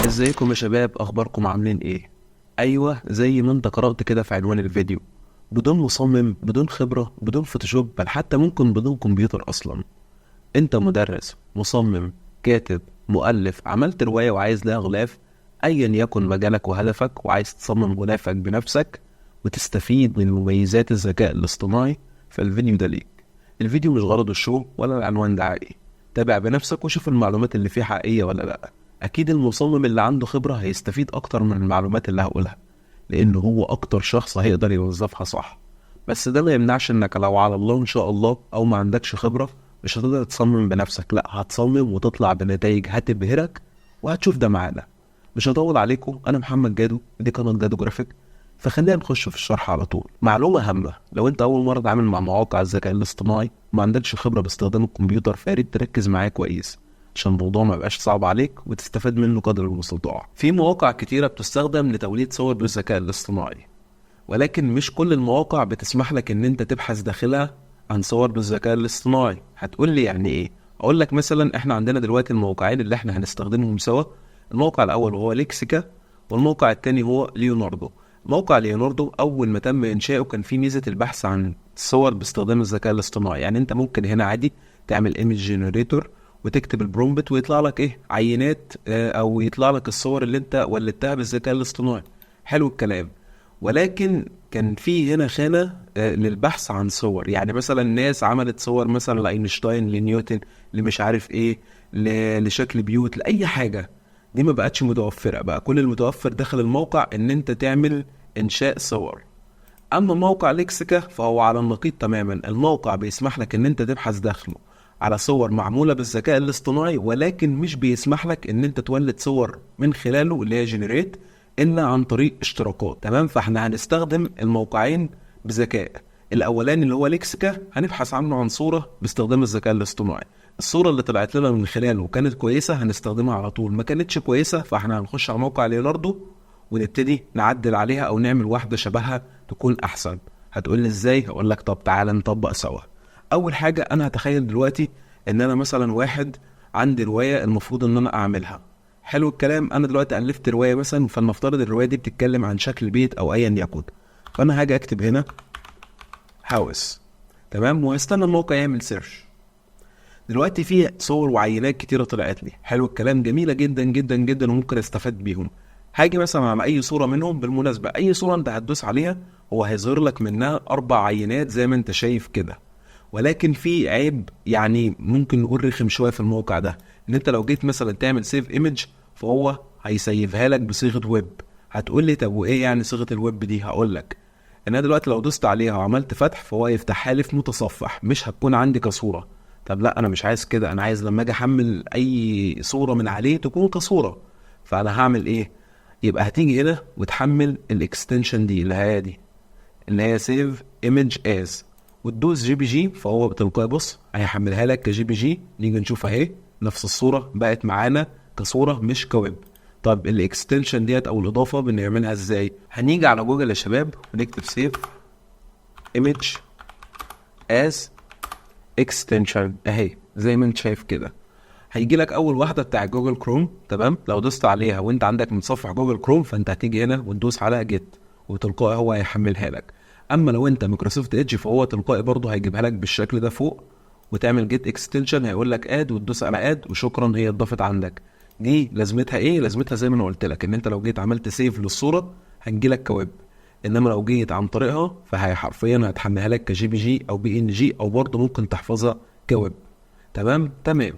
ازيكم يا شباب، اخباركم عاملين ايه؟ ايوه، زي ما انت قرأت كده في عنوان الفيديو. بدون مصمم، بدون خبرة، بدون فوتوشوب، بل حتى ممكن بدون كمبيوتر اصلا. انت مدرس، مصمم، كاتب، مؤلف، عملت رواية وعايز لها غلاف، ايا يكن مجالك وهدفك وعايز تصمم غلافك بنفسك وتستفيد من مميزات الذكاء الاصطناعي، فالفيديو ده ليك. الفيديو مش غرضه الشو ولا العنوان دعائي. تابع بنفسك وشوف المعلومات اللي فيه حقيقية ولا لا. اكيد المصمم اللي عنده خبرة هيستفيد اكتر من المعلومات اللي هقولها، لانه هو اكتر شخص هيقدر يوظفها صح. بس ده ما يمنعش انك لو على الله ان شاء الله او ما عندكش خبرة مش هتقدر تصمم بنفسك، لا هتصمم وتطلع بنتائج هتبهرك، وهتشوف ده معانا. مش هطول عليكم، انا محمد جادو، دي قناة جادو جرافيك. فخلينا نخش في الشرح على طول. معلومة هامة، لو انت اول مرة تتعامل مع مواقع الذكاء الاصطناعي وما عندكش خبرة باستخدام الكمبيوتر، فياريت تركز معايا كويس عشان الموضوع ما يبقاش صعب عليك وتستفاد منه قدر المستطاع. في مواقع كتيرة بتستخدم لتوليد صور بالذكاء الاصطناعي، ولكن مش كل المواقع بتسمح لك ان انت تبحث داخلها عن صور بالذكاء الاصطناعي. هتقول لي يعني ايه؟ اقول لك مثلا احنا عندنا دلوقتي الموقعين اللي احنا هنستخدمهم سوا. الموقع الاول هو ليكسيكا، والموقع التاني هو ليوناردو. موقع ليوناردو اول ما تم انشاؤه كان في ميزة البحث عن صور باستخدام الذكاء الاصطناعي. يعني انت ممكن هنا عادي تعمل ايمج جنريتور وتكتب البرومبت ويطلع لك ايه؟ عينات، او يطلع لك الصور اللي انت ولدتها بالذكاء الاصطناعي. حلو الكلام. ولكن كان في هنا خانة للبحث عن صور. يعني مثلا ناس عملت صور مثلا لاينشتاين، لنيوتن، لمش عارف ايه، لشكل بيوت، لأي حاجة. دي ما بقتش متوفرة، بقى كل المتوفر داخل الموقع ان انت تعمل انشاء صور. اما موقع ليكسيكا فهو على النقيض تماما. الموقع بيسمح لك ان انت تبحث داخله على صور معمولة بالذكاء الاصطناعي، ولكن مش بيسمح لك ان انت تولد صور من خلاله اللي هي جنريت الا عن طريق اشتراكات. تمام، فاحنا هنستخدم الموقعين بذكاء. الاولاني اللي هو ليكسيكا هنبحث عنه عن صورة باستخدام الذكاء الاصطناعي. الصورة اللي طلعت لنا من خلاله وكانت كويسة هنستخدمها على طول، ما كانتش كويسة فاحنا هنخش على موقع ليوناردو ونبتدي نعدل عليها او نعمل واحدة شبهها تكون احسن. هتقول لي ازاي؟ هقول لك طب تعالى نطبق سوا. اول حاجة انا هتخيل دلوقتي ان انا مثلا واحد عندي رواية المفروض ان انا اعملها. حلو الكلام. انا دلوقتي الفت رواية مثلا، فلنفترض الرواية دي بتتكلم عن شكل بيت او ايا يكن. فانا هاجي اكتب هنا هاوس، تمام، وهستنى الموقع يعمل سيرش. دلوقتي في صور وعينات كتيرة طلعت لي. حلو الكلام، جميلة جدا جدا جدا وممكن استفاد بيهم. هاجي مثلا على اي صورة منهم. بالمناسبة اي صورة انت هتدوس عليها هو هيظهر لك منها 4 عينات زي ما انت شايف كده. ولكن في عيب، يعني ممكن نقول رخم شوية في الموقع ده، ان انت لو جيت مثلا تعمل سيف ايمج فهو هيسيفها لك بصيغة ويب. هتقول لي طب وايه يعني صيغة الويب دي؟ هقول لك ان انا دلوقتي لو دوست عليها وعملت فتح فهو يفتحها لي في متصفح، مش هتكون عندي كصورة. طب لا، انا مش عايز كده، انا عايز لما اجي احمل اي صورة من عليه تكون كصورة. فانا هعمل ايه؟ يبقى هتيجي هنا وتحمل الاكستنشن دي اللي هي سيف ايمج از، وتدوس جي بي جي فهو بتلقائي بص هيحملها لك كجي بي جي. نيجي نشوف اهي نفس الصورة بقت معانا كصورة مش كويب. طب الاكستنشن ديت او الاضافة بنعملها ازاي؟ هنيجي على جوجل يا شباب ونكتب سيف ايمج از اكستنشن اهي زي ما انت شايف كده. هيجي لك اول واحده بتاع جوجل كروم، تمام. لو دوست عليها وانت عندك متصفح جوجل كروم فانت هتيجي هنا وتدوس على جيت وتلقائي هو هيحملها لك. اما لو انت مايكروسوفت ايدج فهو تلقائي برضه هيجيبها لك بالشكل ده فوق، وتعمل جيت اكستنشن هيقول لك اد وتدوس على اد وشكرا هي اتضافت عندك. دي لازمتها ايه؟ لازمتها زي ما انا قلت لك ان انت لو جيت عملت سيف للصوره هتجي لك كويب، انما لو جيت عن طريقها فهي حرفيا هتحملها لك كجي بي جي او بي ان جي او برضه ممكن تحفظها كويب. تمام تمام.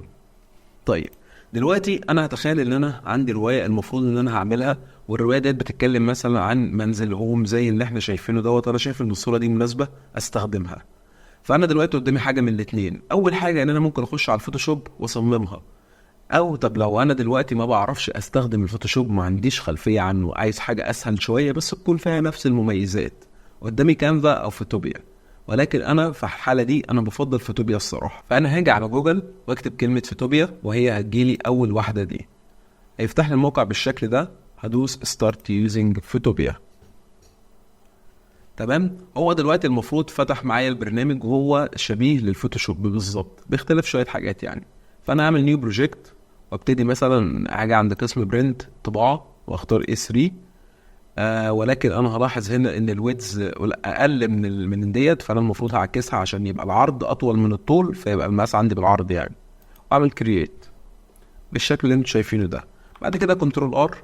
طيب دلوقتي انا هتخيل ان انا عندي روايه المفروض ان انا هعملها، والروايه ديت بتتكلم مثلا عن منزل هوم زي اللي احنا شايفينه دوت. انا شايف ان الصوره دي مناسبه استخدمها. فانا دلوقتي قدامي حاجه من الاثنين. اول حاجه ان انا ممكن اخش على الفوتوشوب واصممها، او طب لو انا دلوقتي ما بعرفش استخدم الفوتوشوب، ما عنديش خلفيه عنه، عايز حاجه اسهل شويه بس تكون فيها نفس المميزات، قدامي كانفا او فوتوبيا. ولكن انا في الحاله دي انا بفضل فوتوبيا الصراحه. فانا هاجي على جوجل واكتب كلمه فوتوبيا وهي هتجيلي اول واحده دي. هيفتح لي الموقع بالشكل ده. هدوس ستارت يوزنج فوتوبيا. تمام. هو دلوقتي المفروض فتح معايا البرنامج وهو شبيه للفوتوشوب بالظبط باختلاف شويه حاجات يعني. فانا هعمل نيو بروجكت وابتدي مثلا اجي عند قسم برنت طباعه واختار A3. ولكن انا هلاحظ هنا ان الويدز اقل من ديت، فانا المفروض هعكسها عشان يبقى العرض اطول من الطول، فيبقى المقاس عندي بالعرض يعني. واعمل كرييت بالشكل اللي انتوا شايفينه ده. بعد كده كنترول ار،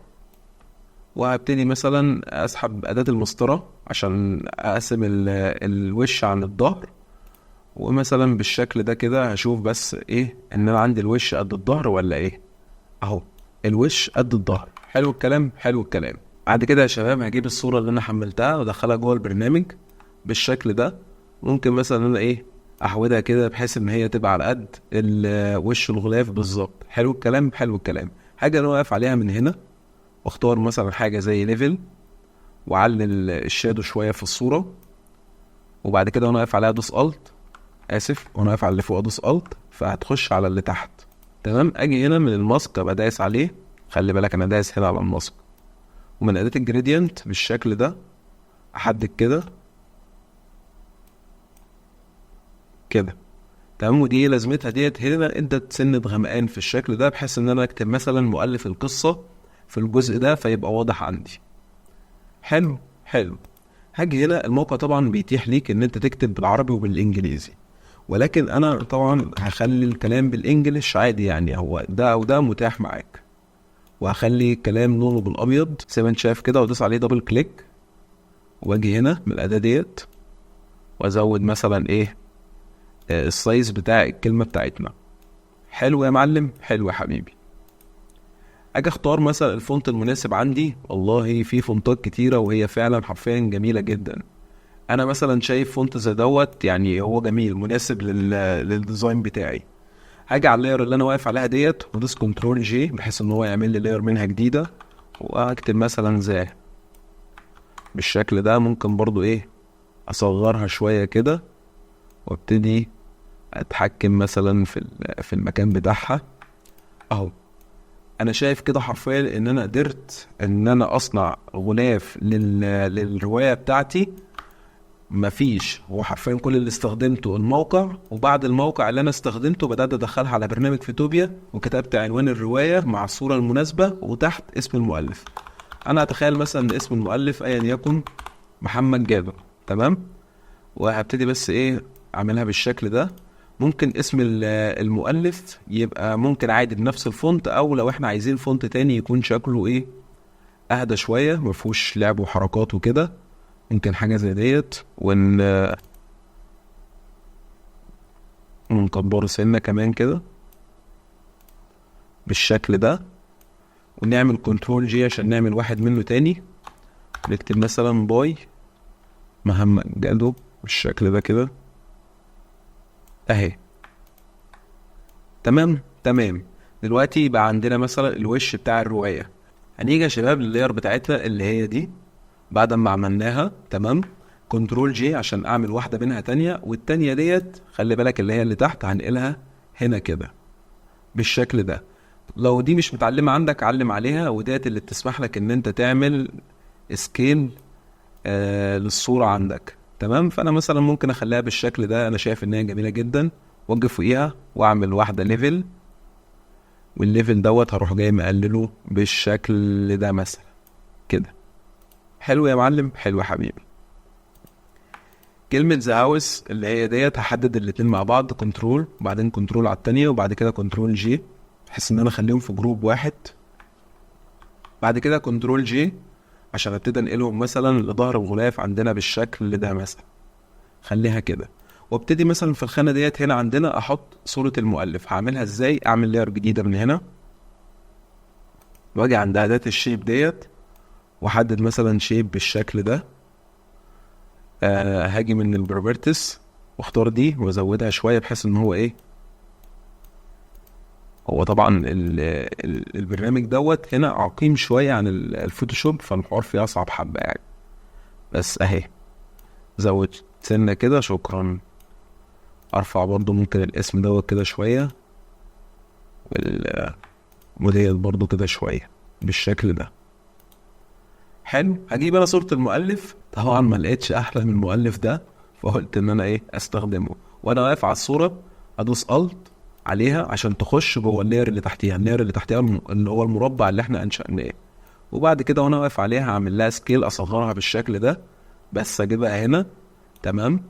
وهبتدي مثلا اسحب اداة المسطرة عشان اقسم الوش عن الظهر. ومثلا بالشكل ده كده هشوف بس ايه، ان انا عندي الوش قد الظهر ولا ايه. اهو الوش قد الظهر. حلو الكلام، حلو الكلام. بعد كده يا شباب هجيب الصورة اللي انا حملتها وادخلها جوه البرنامج بالشكل ده. ممكن مثلا انا ايه احودها كده بحيث ان هي تبقى على قد وش الغلاف بالظبط. حلو الكلام، حلو الكلام. حاجة انا واقف عليها من هنا، واختار مثلا حاجة زي ليفل، وعلل الشادو شوية في الصورة. وبعد كده وانا واقف عليها ادوس الت، وانا واقف على اللي فوق ادوس الت، فهتخش على اللي تحت. تمام. اجي هنا من الماسك ابقى دايس عليه، خلي بالك انا دايس هنا على الماسك. ومن اداة الجريدينت بالشكل ده احدد كده كده. تمام. ودي لازمتها ديت هنا انت تسند غمقان في الشكل ده، بحيث ان انا اكتب مثلا مؤلف القصة في الجزء ده فيبقى واضح عندي. حلو حلو. هاجي هنا الموقع طبعا بيتيح ليك ان انت تكتب بالعربي وبالانجليزي، ولكن انا طبعا هخلي الكلام بالانجليش عادي، يعني هو ده او ده متاح معاك. وهخلي الكلام لونه بالابيض زي ما انت شايف كده، وادوس عليه دبل كليك. واجي هنا من الاداة ديت وازود مثلا ايه السايز بتاع الكلمة بتاعتنا. حلو يا معلم، حلو يا حبيبي. اجي اختار مثلا الفونت المناسب عندي. والله في فونتات كتيرة وهي فعلا حرفيا جميلة جدا. انا مثلا شايف فونت زي دوت، يعني هو جميل مناسب للديزاين بتاعي. هاجي على اللاير اللي انا واقف عليها ديت ودوس كنترول جي بحيث ان هو يعمل لي لاير منها جديدة. واكتب مثلا زي بالشكل ده. ممكن برضو ايه اصغرها شوية كده، وابتدي اتحكم مثلا في المكان بتاعها. اهو انا شايف كده حرفيا ان انا قدرت ان انا اصنع غلاف للرواية بتاعتي. مفيش، هو حرفيا كل اللي استخدمته الموقع، وبعد الموقع اللي انا استخدمته بدأت ادخلها على برنامج فيتوبيا، وكتبت عنوان الرواية مع الصورة المناسبة وتحت اسم المؤلف. انا اتخيل مثلا ان اسم المؤلف ايا يكن محمد جابر. تمام. وهبتدي بس ايه اعملها بالشكل ده. ممكن اسم المؤلف يبقى ممكن عادي بنفس الفونت، او لو احنا عايزين فونت تاني يكون شكله ايه اهدى شوية مفهوش لعب وحركات وكده، ممكن حاجة زي ديت. ونكبره سنة كمان كده بالشكل ده. ونعمل كنترول جي عشان نعمل واحد منه تاني. نكتب مثلا باي محمد جادو بالشكل ده كده اهي. تمام تمام. دلوقتي يبقى عندنا مثلا الوش بتاع الرواية. هنيجي يا شباب لللاير بتاعتنا اللي هي دي. بعد ما عملناها تمام، كنترول جي عشان اعمل واحدة منها تانية، والتانية ديت خلي بالك اللي هي اللي تحت هنقلها هنا كده بالشكل ده. لو دي مش متعلمة عندك علم عليها، وديت اللي بتسمح لك ان انت تعمل سكيل للصورة عندك. تمام. فانا مثلا ممكن اخليها بالشكل ده، انا شايف ان هي جميلة جدا. واجي فوقيها واعمل واحدة ليفل، والليفل دوت هروح جاي مقلله بالشكل ده مثلا كده. حلو يا معلم، حلو يا حبيبي. كلمة ذا هاوس اللي هي ديت هحدد الاتنين مع بعض، كنترول وبعدين كنترول على التانية وبعد كده كنترول جي، بحيث ان انا اخليهم في جروب واحد. بعد كده كنترول جي عشان ابتدي انقلهم مثلا لظهر الغلاف عندنا بالشكل ده مثلا. خليها كده. وابتدي مثلا في الخانة ديت هنا عندنا احط صورة المؤلف. هعملها ازاي؟ اعمل لاير جديدة من هنا، واجي عند اداة الشيب ديت واحدد مثلا شيب بالشكل ده. هاجي من البروبرتس واختار دي وازودها شوية بحيث ان هو ايه، هو طبعا البرنامج دوت هنا عقيم شوية عن الفوتوشوب، فالحوار فيه اصعب حبة يعني. بس اهي زود سنة كده، شكرا. ارفع برضو ممكن الاسم دوت كده شوية، وديت برضو كده شوية بالشكل ده. حلو. هجيب انا صورة المؤلف، طبعا ما لقيتش احلى من المؤلف ده، فقلت ان انا ايه استخدمه. وانا واقف على الصورة ادوس الت عليها عشان تخش جوه اللاير اللي تحتيها. اللاير اللي تحتيها اللي هو المربع اللي احنا انشأناه. وبعد كده وانا واقف عليها هعمل لها سكيل، اصغرها بالشكل ده، بس اجيبها هنا. تمام.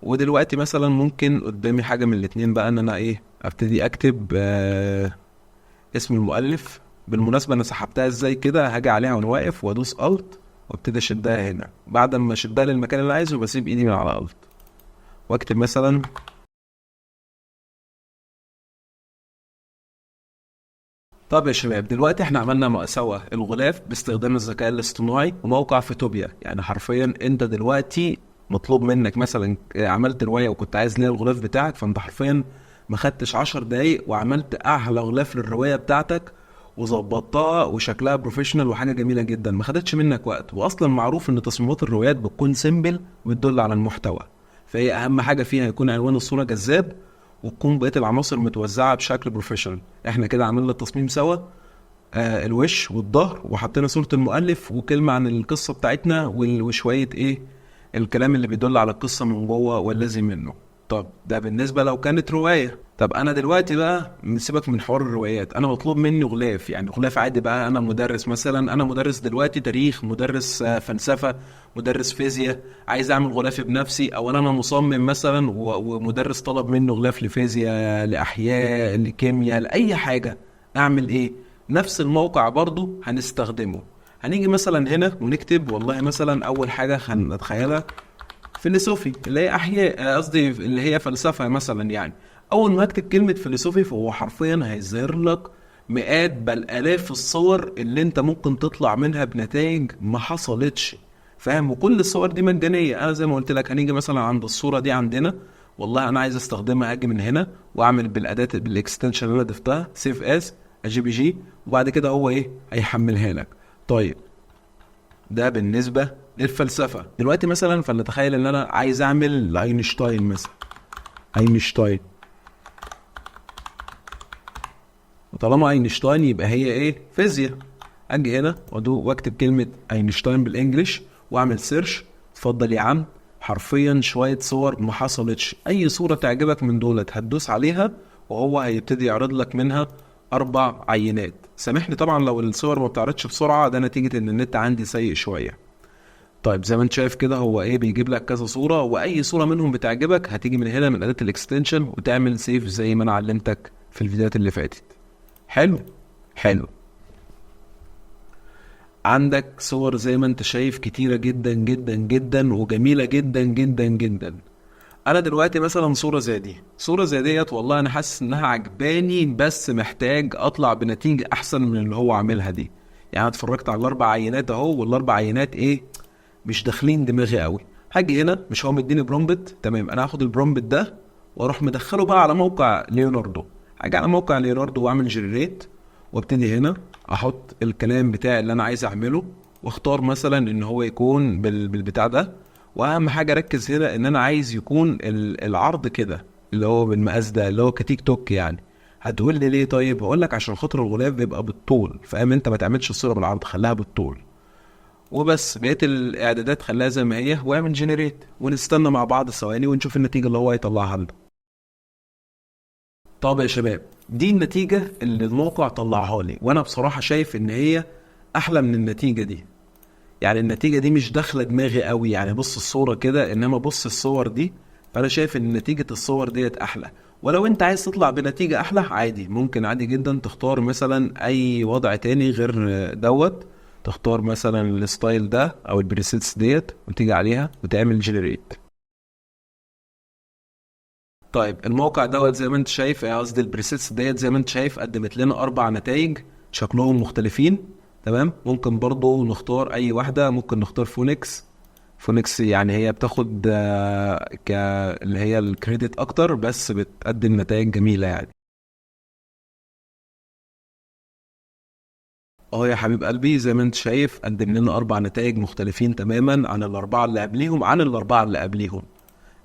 ودلوقتي مثلا ممكن قدامي حاجه من الاتنين بقى، ان انا ابتدي اكتب اسم المؤلف. بالمناسبه انا سحبتها ازاي كده، هاجي عليها وانا واقف وادوس الت وابتدي اشدها هنا. بعد ما اشدها للمكان اللي عايزه بسيب ايدي من على الت واكتب مثلا. طب يا شباب، دلوقتي احنا عملنا سوا الغلاف باستخدام الذكاء الاصطناعي وموقع فوتوبيا. يعني حرفيا انت دلوقتي مطلوب منك مثلا عملت رواية وكنت عايز ليها الغلاف بتاعك، فانت حرفيا ما خدتش 10 دقايق وعملت احلى غلاف للرواية بتاعتك وظبطتها وشكلها بروفيشنال وحاجة جميلة جدا، ما خدتش منك وقت. واصلا معروف ان تصميمات الروايات بتكون سيمبل وبتدل على المحتوى، فهي اهم حاجة فيها يكون عنوان الصورة جذاب وتكون بقية العناصر متوزعة بشكل بروفيشنال. احنا كده عملنا التصميم سوا، الوش والظهر، وحطينا صورة المؤلف وكلمة عن القصة بتاعتنا وشوية الكلام اللي بيدل على القصة من جوه واللازم منه. طب ده بالنسبة لو كانت رواية. طب انا دلوقتي بقى سيبك من حوار الروايات، انا مطلوب مني غلاف، يعني غلاف عادي بقى. انا مدرس مثلا، انا مدرس دلوقتي تاريخ، مدرس فلسفة، مدرس فيزياء، عايز اعمل غلافي بنفسي. او انا مصمم مثلا ومدرس طلب منه غلاف لفيزياء، لاحياء، لكيمياء، لاي حاجة. اعمل ايه؟ نفس الموقع برضو هنستخدمه. هنيجي مثلا هنا ونكتب والله مثلا اول حاجة هنتخيلها فيلسوفي، اللي هي احياء، قصدي اللي هي فلسفه مثلا. يعني اول ما اكتب كلمه فيلسوفي فهو حرفيا هيظهر لك مئات بل الاف الصور اللي انت ممكن تطلع منها بنتائج ما حصلتش. فاهم؟ وكل الصور دي مجانيه. انا زي ما قلت لك هنيجي مثلا عند الصوره دي عندنا، والله انا عايز استخدمها، اجي من هنا واعمل بالاداه بالاكستنشن اللي انا ضفتها سيف از جي بي جي، وبعد كده هو هيحملها لك. طيب ده بالنسبة للفلسفة. دلوقتي مثلا فلنتخيل ان انا عايز اعمل اينشتاين مثلا، اينشتاين. وطالما اينشتاين يبقى هي فيزياء. اجي هنا واكتب كلمة اينشتاين بالانجلش واعمل سيرش. اتفضل يا عم، حرفيا شوية صور ما حصلتش. اي صورة تعجبك من دولت هتدوس عليها وهو هيبتدي يعرض لك منها 4 عينات. سامحني طبعا لو الصور ما بتعرضش بسرعة، ده نتيجة ان النت عندي سيء شوية. طيب زي ما انت شايف كده هو بيجيب لك كذا صورة، واي صورة منهم بتعجبك هتيجي من هنا من اداة الاكستنشن وتعمل سيف زي ما انا علمتك في الفيديوهات اللي فاتت. حلو. حلو. عندك صور زي ما انت شايف كتيرة جدا جدا جدا وجميلة جدا جدا جدا. انا دلوقتي مثلا صورة زي دي، صورة زي ديت، والله انا حاسس انها عجباني بس محتاج اطلع بنتيجة احسن من اللي هو عاملها دي. يعني اتفرجت على ال4 عينات اهو، والاربع عينات مش داخلين دماغي قوي. هاجي هنا، مش هو مديني برومبت؟ تمام، انا هاخد البرومبت ده واروح مدخله بقى على موقع ليوناردو. هاجي على موقع ليوناردو واعمل جنريت، وابتدي هنا احط الكلام بتاعي اللي انا عايز اعمله، واختار مثلا ان هو يكون بالبتاع ده. واهم حاجه ركز هنا ان انا عايز يكون العرض كده اللي هو بالمقاس ده، اللي هو كتيك توك يعني. هتقول لي ليه؟ طيب هقول لك عشان خاطر الغلاف بيبقى بالطول، فاهم؟ انت ما تعملش الصوره بالعرض، خليها بالطول وبس. بقيت الاعدادات خليها زي ما هي واعمل جنريت، ونستنى مع بعض ثواني ونشوف النتيجه اللي هو هيطلعها لنا. طب يا شباب، دي النتيجه اللي الموقع طلعها لي، وانا بصراحه شايف ان هي احلى من النتيجه دي. يعني النتيجه دي مش داخله دماغي قوي، يعني بص الصوره كده، انما بص الصور دي، فانا شايف ان نتيجه الصور ديت احلى. ولو انت عايز تطلع بنتيجه احلى عادي، ممكن عادي جدا تختار مثلا اي وضع تاني غير دوت. تختار مثلا الستايل ده او البريسيتس ديت وتيجي عليها وتعمل جنريت. طيب الموقع دوت زي ما انت شايف، قصدي البريسيتس ديت زي ما انت شايف قدمت لنا 4 نتائج شكلهم مختلفين. تمام. ممكن برضو نختار اي واحدة، ممكن نختار فونكس. فونكس يعني هي بتاخد اللي هي الكريدت اكتر، بس بتقدم نتائج جميلة يعني. يا حبيب قلبي، زي ما انت شايف قدم لنا 4 نتائج مختلفين تماما عن ال4 اللي قبليهم عن ال4 اللي قبليهم.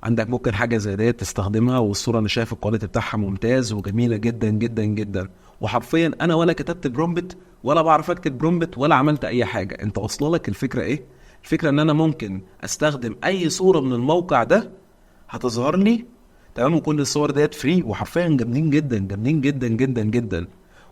عندك ممكن حاجة زي ديت تستخدمها، والصورة انا شايف الكواليتي بتاعها ممتاز وجميلة جدا جدا جدا. وحرفيا انا ولا كتبت برومبت ولا بعرف اكتب برومبت ولا عملت اي حاجة. انت واصله لك الفكرة؟ الفكرة ان انا ممكن استخدم اي صورة من الموقع ده هتظهر لي. تمام. وكل الصور ديت فري وحرفيا جامدين جدا جامدين جدا جدا جدا.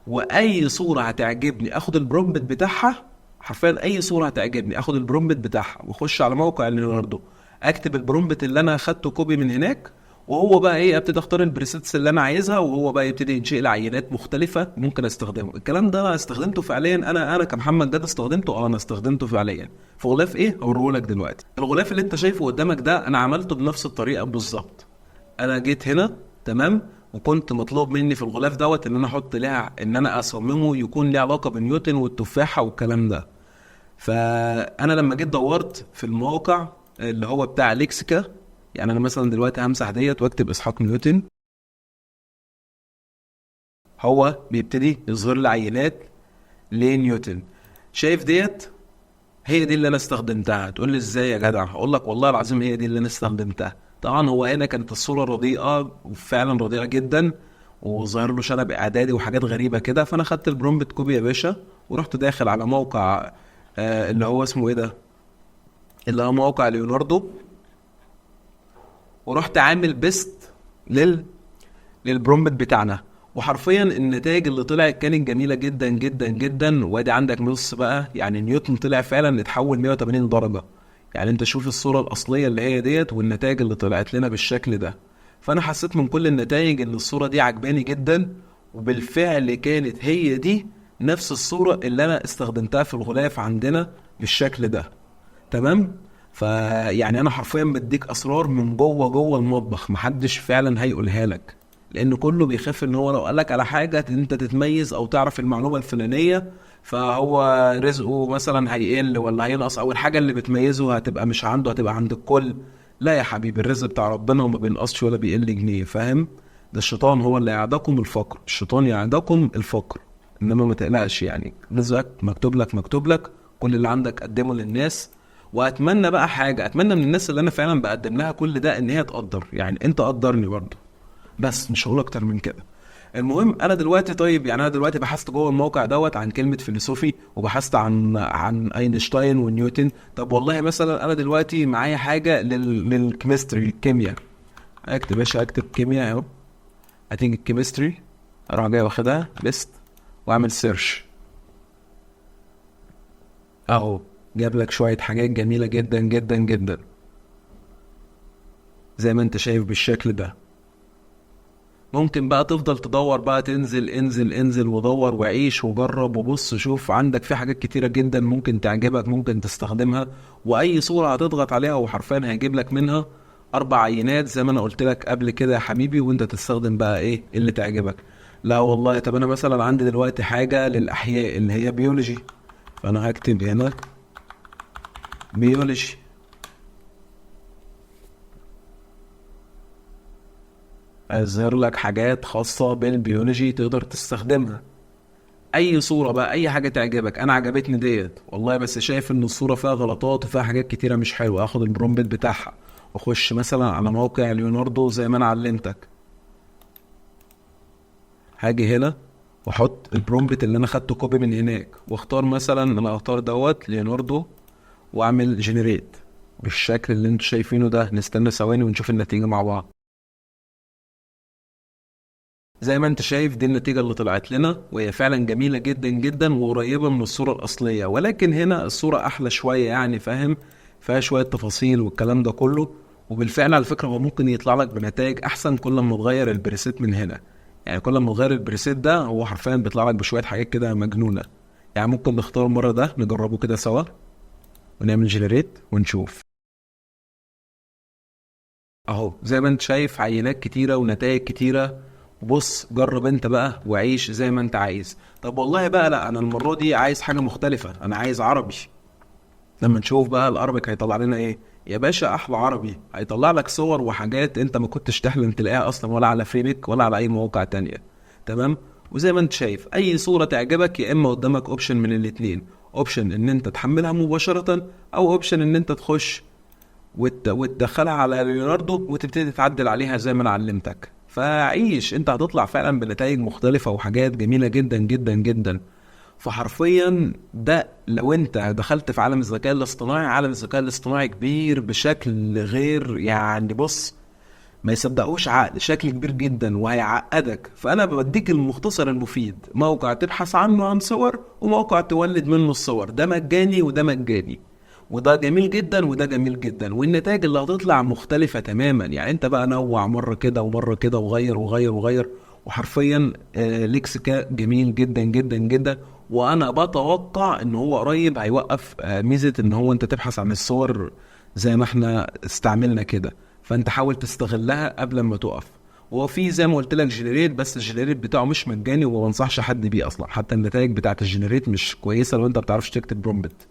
واي صوره هتعجبني اخد البرومبت بتاعها، حرفيا اي صوره هتعجبني اخد البرومبت بتاعها واخش على موقع ليوناردو، اكتب البرومبت اللي انا اخدته كوبي من هناك، وهو بقى ايه ابتدي اختار البريسيتس اللي انا عايزها، وهو بقى يبتدي ينشئ لي عينات مختلفه ممكن استخدمه. الكلام ده استخدمته فعليا، انا كمحمد جد استخدمته. انا استخدمته فعليا في غلاف ايه هوريهولك دلوقتي. الغلاف اللي انت شايفه قدامك ده انا عملته بنفس الطريقه بالظبط. انا جيت هنا تمام، وكنت مطلوب مني في الغلاف دوت ان انا احط لها ان انا اصممه يكون ليه علاقه بنيوتن والتفاحه والكلام ده. فانا لما جيت دورت في الموقع اللي هو بتاع ليكسيكا، يعني انا مثلا دلوقتي همسح ديت واكتب اسحاق نيوتن، هو بيبتدي يظهر لي عينات لنيوتن. شايف ديت؟ هي دي اللي انا استخدمتها. تقول لي ازاي يا جدع؟ هقول لك والله العظيم هي دي اللي انا استخدمتها. طبعا هو هنا كانت الصوره رديئه وفعلا رديئه جدا، وظاهر له شنب اعدادي وحاجات غريبه كده. فانا خدت البرومبت كوبي يا باشا ورحت داخل على موقع اللي هو اسمه ايه ده، اللي هو موقع ليوناردو، ورحت عامل بيست للبرومبت بتاعنا. وحرفيا النتائج اللي طلعت كانت جميله جدا جدا جدا. وادي عندك نص بقى، يعني نيوتن طلع فعلا اتحول 180 درجه. يعني انت شوف الصوره الاصليه اللي هي ديت والنتائج اللي طلعت لنا بالشكل ده. فانا حسيت من كل النتائج ان الصوره دي عجباني جدا، وبالفعل كانت هي دي نفس الصوره اللي انا استخدمتها في الغلاف عندنا بالشكل ده. تمام. فيعني انا حرفيا بديك اسرار من جوه المطبخ محدش فعلا هيقولها لك، لان كله بيخاف ان هو لو قالك على حاجه انت تتميز او تعرف المعلومه الفلانيه فهو رزقه مثلا هيقل ولا هينقص، او الحاجه اللي بتميزه هتبقى مش عنده هتبقى عند الكل. لا يا حبيبي، الرزق بتاع ربنا وما بينقصش ولا بيقل جنيه، فاهم؟ ده الشيطان هو اللي يعدكم الفقر، الشيطان يعدكم الفقر، انما ما تقلقش، يعني رزقك مكتوب لك مكتوب لك. كل اللي عندك قدمه للناس. واتمنى بقى حاجه، اتمنى من الناس اللي انا فعلا بقدم لها كل ده ان هي تقدر، يعني انت قدرني برضه، بس مش هقول اكتر من كده. المهم انا دلوقتي طيب، يعني انا دلوقتي بحثت جوه الموقع دوت عن كلمه فيلسوفي، وبحثت عن اينشتاين ونيوتن. طب والله مثلا انا دلوقتي معايا حاجه للكيمستري، الكيمياء. اكتب باش، اكتب كيمياء اهو، هتيجي الكيمستري، اروح جاي واخدها ليست واعمل سيرش اهو، جاب لك شويه حاجات جميله جدا جدا جدا زي ما انت شايف بالشكل ده. ممكن بقى تفضل تدور بقى، تنزل انزل ودور وعيش وجرب وبص شوف، عندك في حاجات كتيرة جدا ممكن تعجبك ممكن تستخدمها. واي صورة هتضغط عليها وحرفيا هيجيب لك منها 4 عينات زي ما انا قلت لك قبل كده يا حبيبي، وانت تستخدم بقى ايه اللي تعجبك. لا والله، طب انا مثلا عندي دلوقتي حاجة للاحياء اللي هي بيولوجي، فانا هكتب هنا بيولوجي. اظهر لك حاجات خاصة بالبيولوجي تقدر تستخدمها. اي صورة بقى، اي حاجة تعجبك. انا عجبتني ديت والله، بس شايف ان الصورة فيها غلطات وفيها حاجات كتيرة مش حلوة، اخد البرومبت بتاعها واخش مثلا على موقع ليوناردو زي ما انا علمتك. هاجي هنا واحط البرومبت اللي انا خدته كوبي من هناك، واختار مثلا، انا اختار دوت ليوناردو، واعمل جنريت بالشكل اللي انتوا شايفينه ده. نستنى ثواني ونشوف النتيجة مع بعض. زي ما انت شايف دي النتيجة اللي طلعت لنا، وهي فعلا جميلة جدا جدا وقريبة من الصورة الأصلية، ولكن هنا الصورة أحلى شوية، يعني فاهم، فيها شوية تفاصيل والكلام ده كله. وبالفعل على فكرة هو ممكن يطلع لك بنتائج أحسن كل ما تغير البريسيت من هنا. يعني كل ما تغير البريسيت ده هو حرفيا بيطلع لك بشوية حاجات كده مجنونة. يعني ممكن نختار المرة ده نجربه كده سوا ونعمل جنريت ونشوف. اهو زي ما انت شايف عينات كتيرة ونتائج كتيرة. بص جرب انت بقى وعيش زي ما انت عايز. طب والله بقى لا، انا المرة دي عايز حاجة مختلفة، انا عايز عربي. لما نشوف بقى الارابيك هيطلع لنا ايه يا باشا. احلى عربي، هيطلع لك صور وحاجات انت ما كنتش تحلم تلاقيها اصلا، ولا على فريبك ولا على اي مواقع تانية. تمام. وزي ما انت شايف اي صورة تعجبك، يا اما قدامك اوبشن من الاتنين، اوبشن ان انت تحملها مباشرة، او اوبشن ان انت تخش وتدخلها على ليوناردو وتبتدي تعدل عليها زي ما انا علمتك. فعيش، انت هتطلع فعلا بنتائج مختلفة وحاجات جميلة جدا جدا جدا. فحرفيا ده لو انت دخلت في عالم الذكاء الاصطناعي، عالم الذكاء الاصطناعي كبير بشكل غير، يعني بص ما يصدقوش عقل شكل كبير جدا وهيعقدك. فانا بديك المختصر المفيد، موقع تبحث عنه عن صور وموقع تولد منه الصور، ده مجاني وده مجاني، وده جميل جدا وده جميل جدا، والنتائج اللي هتطلع مختلفة تماما. يعني انت بقى نوع مرة كده ومرة كده وغير وغير وغير، وحرفيا ليكسيكا جميل جدا جدا جدا. وانا بتوقع ان هو قريب هيوقف ميزة ان هو انت تبحث عن الصور زي ما احنا استعملنا كده. فانت حاول تستغلها قبل ما تقف. وهو في زي ما قلت لك جنريت، بس الجنريت بتاعه مش مجاني وما بنصحش حد بيه اصلا، حتى النتائج بتاعت الجنريت مش كويسه لو انت بتعرفش تكتب برومبت.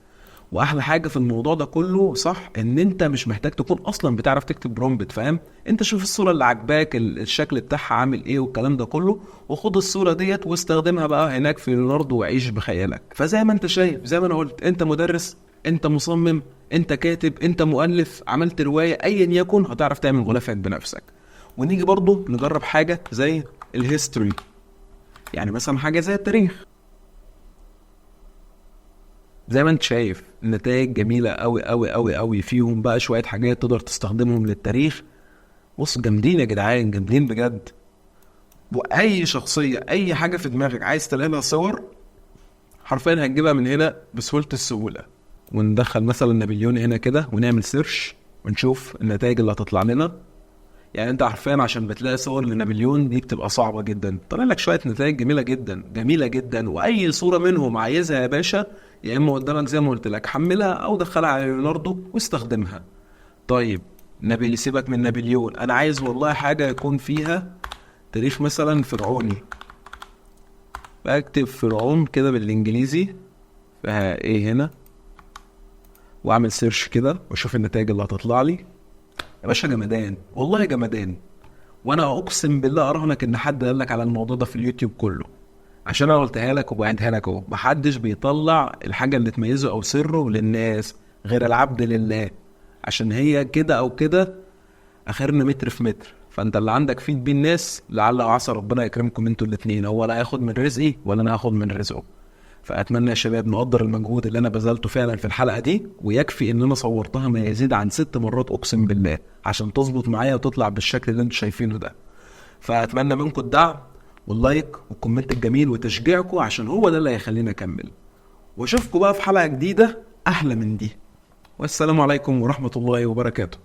واحلى حاجه في الموضوع ده كله صح ان انت مش محتاج تكون اصلا بتعرف تكتب برومبت، فاهم؟ انت شوف الصوره اللي عجباك الشكل بتاعها عامل ايه والكلام ده كله، وخد الصوره ديت واستخدمها بقى هناك في ليوناردو وعيش بخيالك. فزي ما انت شايف، زي ما انا قلت، انت مدرس، انت مصمم، انت كاتب، انت مؤلف، عملت روايه، ايا يكن هتعرف تعمل غلافك بنفسك. ونيجي برضو نجرب حاجه زي الهيستوري، يعني مثلا حاجه زي التاريخ. زي ما انت شايف النتائج جميله قوي قوي قوي قوي، فيهم بقى شويه حاجات تقدر تستخدمهم للتاريخ. بص جامدين يا جدعان، جامدين بجد. واي شخصيه، اي حاجه في دماغك عايز تلاقي لها صور، حرفيا هتجيبها من هنا بسهوله السهوله. وندخل مثلا نابليون هنا كده ونعمل سيرش ونشوف النتائج اللي هتطلع لنا. يعني انت حرفيا عشان بتلاقي صور لنابليون دي بتبقى صعبه جدا، طلع لك شويه نتائج جميله جدا جميله جدا. واي صوره منهم عايزها يا باشا، يا اما قدامك زي ما قلت لك حملها او دخلها على ليوناردو واستخدمها. طيب نابلي، سيبك من نابليون، انا عايز والله حاجه يكون فيها تاريخ مثلا فرعوني. بكتب فرعون كده بالانجليزي، فيها ايه هنا، واعمل سيرش كده واشوف النتائج اللي هتطلع لي. يا باشا جمدان، والله جمدان. وانا اقسم بالله اراهنك ان حد قال لك على الموضوع ده في اليوتيوب كله، عشان انا قلتها لك وبعدها لك اهو. محدش بيطلع الحاجه اللي تميزه او سره للناس غير العبد لله، عشان هي كده او كده اخرنا متر في متر. فانت اللي عندك فيد بيه الناس، لعل وعسى ربنا يكرمكم انتوا الاثنين، هو لا هياخد من رزقي ولا انا هاخد من رزقه. فاتمنى يا شباب نقدر المجهود اللي انا بذلته فعلا في الحلقه دي، ويكفي ان انا صورتها ما يزيد عن 6 مرات اقسم بالله عشان تظبط معايا وتطلع بالشكل اللي انتوا شايفينه ده. فاتمنى منكم الدعم واللايك والكومنت الجميل وتشجيعكم، عشان هو ده اللي هيخلينا اكمل. واشوفكم بقى في حلقه جديده احلى من دي. والسلام عليكم ورحمه الله وبركاته.